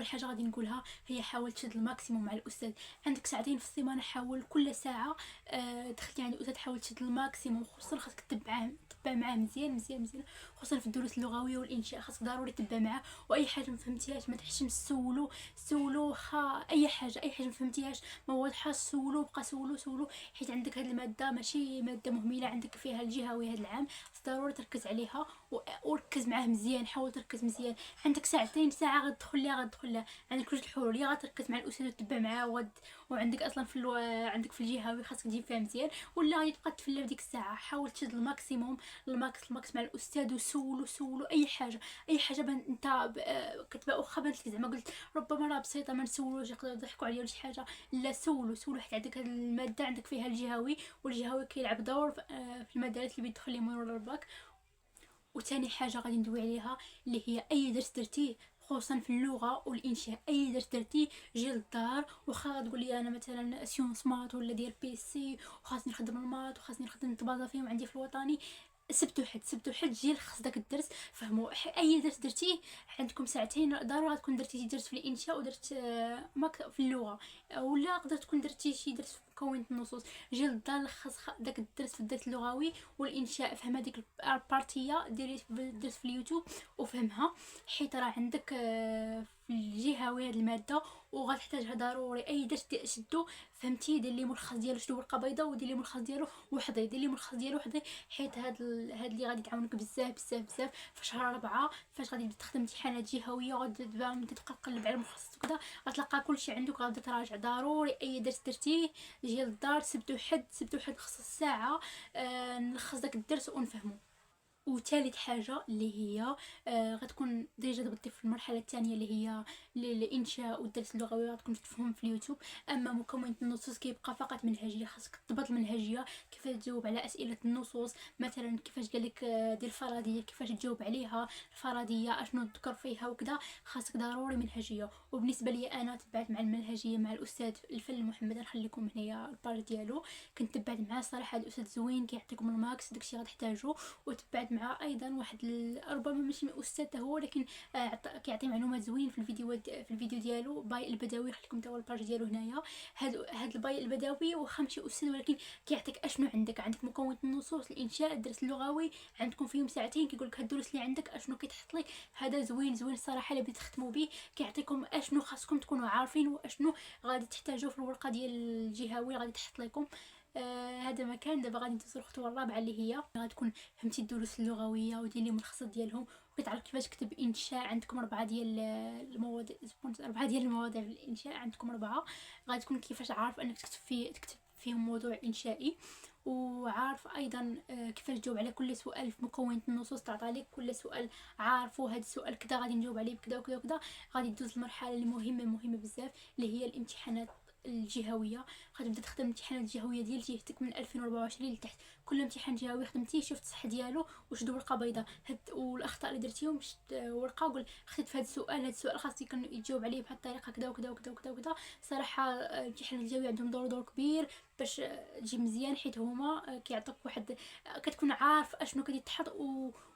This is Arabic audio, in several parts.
حاجه غادي نقولها هي حاول تشد الماكسيموم مع الاستاذ. عندك ساعتين في السيمانه، حاول كل ساعه دخلتي عند الاستاذ حاول تشد الماكسيموم، خصوصا خاصك تتبع معاه مزيان مزيان مزيان، خصوصا في الدروس اللغويه والانشاء خاصك ضروري تتبع معاه. واي حاجه ما فهمتيهاش ما تحشمش، سولو اي حاجه ما فهمتيهاش ما واضحه سولو، بقى سولو حيت عندك هاد الماده ماشي ماده مهمله، عندك فيها الجهوي هاد العام ضروري تركز عليها وركز معاه مزيان، حاول تركز مزيان. عندك ساعتين، ساعه غتدخل لها عندك جوج الحلول، يا غتركز مع الاستاذ وتتبع معاه وعندك اصلا عندك في الجهوي خاصك تجيب فيها مزيان، ولا غادي تبقى تفلى في ديك الساعه. حاول تشد الماكسيموم الماكس مع الاستاذ وسولو اي حاجه انت كتبقى واخا بانت لك زعما قلت ربما راه بسيطه ما نسولوش يقدروا يضحكوا عليا ولا شي حاجه، لا سولو حيت عندك هاد الماده عندك فيها الجهوي، والجهوي كيلعب دور في المدارس اللي بيدخل لهم مرور الباك. وثاني حاجه غادي ندوي عليها اللي هي اي درس درتيه خصوصا في اللغه والانشاء، اي درس درتيه جي للدار، واخا تقول لي انا مثلا سيونس مات ولا ديال بي سي وخاصني نخدم المات وخاصني نخدم نتبازا فيهم عندي في الوطني، سبت وحد جي لخص داك الدرس فهموا. اي درس درتيه عندكم ساعتين ضروري غتكون درتي درس في الانشاء ودرت في اللغه، ولا تقدر تكون درتي شي درس في مكونة النصوص، جي للدار لخص داك الدرس في الدرس اللغوي والانشاء، فهم هذيك البارتيه ديري الدرس في اليوتيوب وفهمها، حيت راه عندك في الجهوي هاد الماده وغتحتاجها ضروري. اي درس شدو فهمتي دير لي ملخص ديالو، شدو ورقه بيضاء ودير لي ملخص ديالو وحضي حيت هاد اللي غادي تعاونك بزاف في شهر 4 فاش غادي تخدم امتحانات جهويه وغادي تبقى تقلب على الملخص وكذا غتلقى كلشي عندك، غادي تراجع ضروري اي درس درتيه جي للدار سبت وحد خص الساعه نلخص داك الدرس ونفهمو. وثالث حاجه اللي هي غتكون ديجا دبطتي في المرحله الثانيه اللي هي الانشاء والدرس اللغوي غتكون تفهم في اليوتيوب، اما مكونات النصوص كيبقى فقط منهجيه، خاصك تضبط المنهجيه كيفاش تجاوب على اسئله النصوص، مثلا كيفاش قالك ديال الفرضيه كيفاش تجاوب عليها، الفرضيه اشنو تذكر فيها وكذا، خاصك ضروري منهجيه. وبالنسبه لي انا تبعت مع المنهجيه مع الاستاذ الفل محمد، نخليكم هنايا الباج ديالو، كنت تبعت معاه صراحه الاستاذ زوين كيعطيكم الماكس داكشي غتحتاجو. وتبعت مع ايضا واحد ربما ماشي استاذ هو ولكن كيعطي معلومات زوين في الفيديو ديالو، باي البدوي، خليكم تاو الباج ديالو هنايا. هاد الباي البدوي واخا ماشي استاذ ولكن كيعطيك اشنو عندك مكونات النصوص، الانشاء، الدرس اللغوي، عندكم فيهم ساعتين كيقولك هاد الدروس اللي عندك اشنو كيتحط لك. هذا زوين الصراحه اللي بتختموا به، كيعطيكم اشنو خاصكم تكونوا عارفين واشنو غادي تحتاجوه في الورقه ديال الجهوي غادي تحط لكم. هذا مكان. دابا غادي ندوزو الخطوه الرابعه اللي هي غتكون فهمتي الدروس اللغويه وديري ملخصات ديالهم، وكتعرف كيفاش تكتب انشاء. عندكم 4 ديال المواضيع، 4 ديال المواضيع في الانشاء، عندكم 4 غادي تكون كيفاش عارف انك تكتب فيهم موضوع انشائي، وعارف ايضا كيفاش تجاوب على كل سؤال في مكونة النصوص، تعطى لك كل سؤال عارفه هذا السؤال كذا غادي نجاوب عليه بكذا وكذا وكذا. غادي تدوز المرحله اللي مهمه بزاف اللي هي الامتحانات الجهويه، غتبدا تخدم الامتحانات الجهويه ديال جهتك من 2024 لتحت، كل امتحان جهوي خدمتيه شفت الصح ديالو وشد ورقه بيضاء والاخطاء اللي درتيهم شد ورقه وقول خديت في هذا السؤال خاص يتجاوب عليه بهذه الطريقه كذا وكذا وكذا وكذا وكذا. صراحه الامتحان الجهوي عندهم دور كبير باش تجي مزيان، حيت هما كيعطوك واحد كتكون عارف اشنو كدير تحط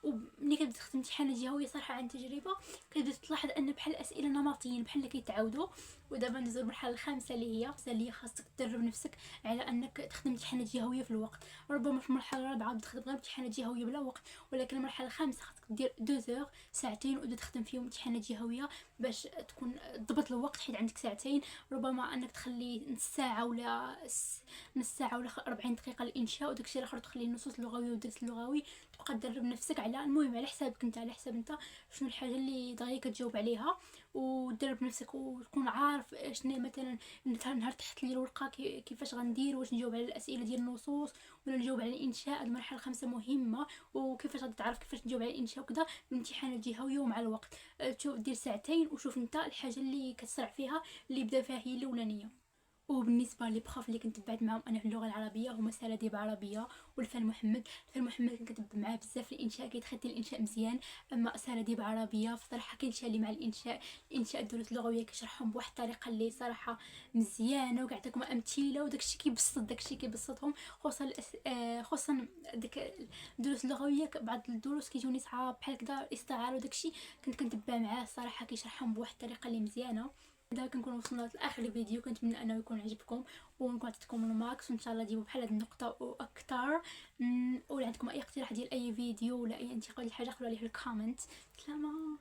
وملي كتبدا تخدم امتحانات جهويه صراحه عن تجربه كتبدا تلاحظ ان بحال الاسئله نمطيين بحال كيتعاودوا. ودابا ندوزو المرحله الخامسه اللي هي خاصك تدرب نفسك على انك تخدم امتحانات جهويه في الوقت. ربما في المرحله الرابعه تخدم غير امتحانات جهويه بلا وقت، ولكن المرحله الخامسه خاصك دير 2 ساعتين وتبدا تخدم فيهم امتحانات جهويه باش تكون ضبط الوقت، حيت عندك ساعتين. ربما انك تخلي نص ساعه ولا 40 دقيقه للانشاء وداكشي الاخر تخلي النصوص اللغويه والدرس اللغوي، تبقى تدرب نفسك على المهم على حسابك انت، على حساب انت شنو الحاجه اللي دغيا كتجاوب عليها، ودرب نفسك وتكون عارف شنو مثلا نهار تحت لي الورقه كيفاش غندير، واش نجاوب على الاسئله ديال النصوص ولا نجاوب على الانشاء. المرحله الخامسه مهمه، وكيفاش غادي تعرف كيفاش نجاوب على الانشاء وكذا الامتحان الجهوي ومع الوقت. تشوف دير ساعتين وشوف انت الحاجه اللي كتسرع فيها اللي بدا فيها هي الاولانيه. وبالنسبه لي بروف اللي كنت تبعت معاهم انا في اللغه العربيه هما سالا ديب عربيه والفن محمد. الفن محمد كنكتب معاه بزاف الانشاء، كيتخدم الانشاء مزيان. اما سالا ديب عربيه فصراحه كاين اللي مع الانشاء الدروس اللغويه كيشرحهم بواحد الطريقه اللي صراحه مزيانه وكيعطيكم امثله وداكشي كيبسطهم. خصوصا ديك الدروس اللغويه بعض الدروس كيجوني صعاب بحال هكذا الاستعاره وداكشي كنت كنتبع معاه صراحه كيشرحهم بواحد الطريقه اللي مزيانه. دابا كنكون وصلنا لاخر الفيديو، كنتمنى انه يكون عجبكم ونكون عطيتكم الماكس وان شاء الله تجيبوا بحال هاد النقطه واكثر. ولا عندكم اي اقتراح ديال اي فيديو ولا اي انتقاد لحاجه خلوها لي في الكومنت. سلامه.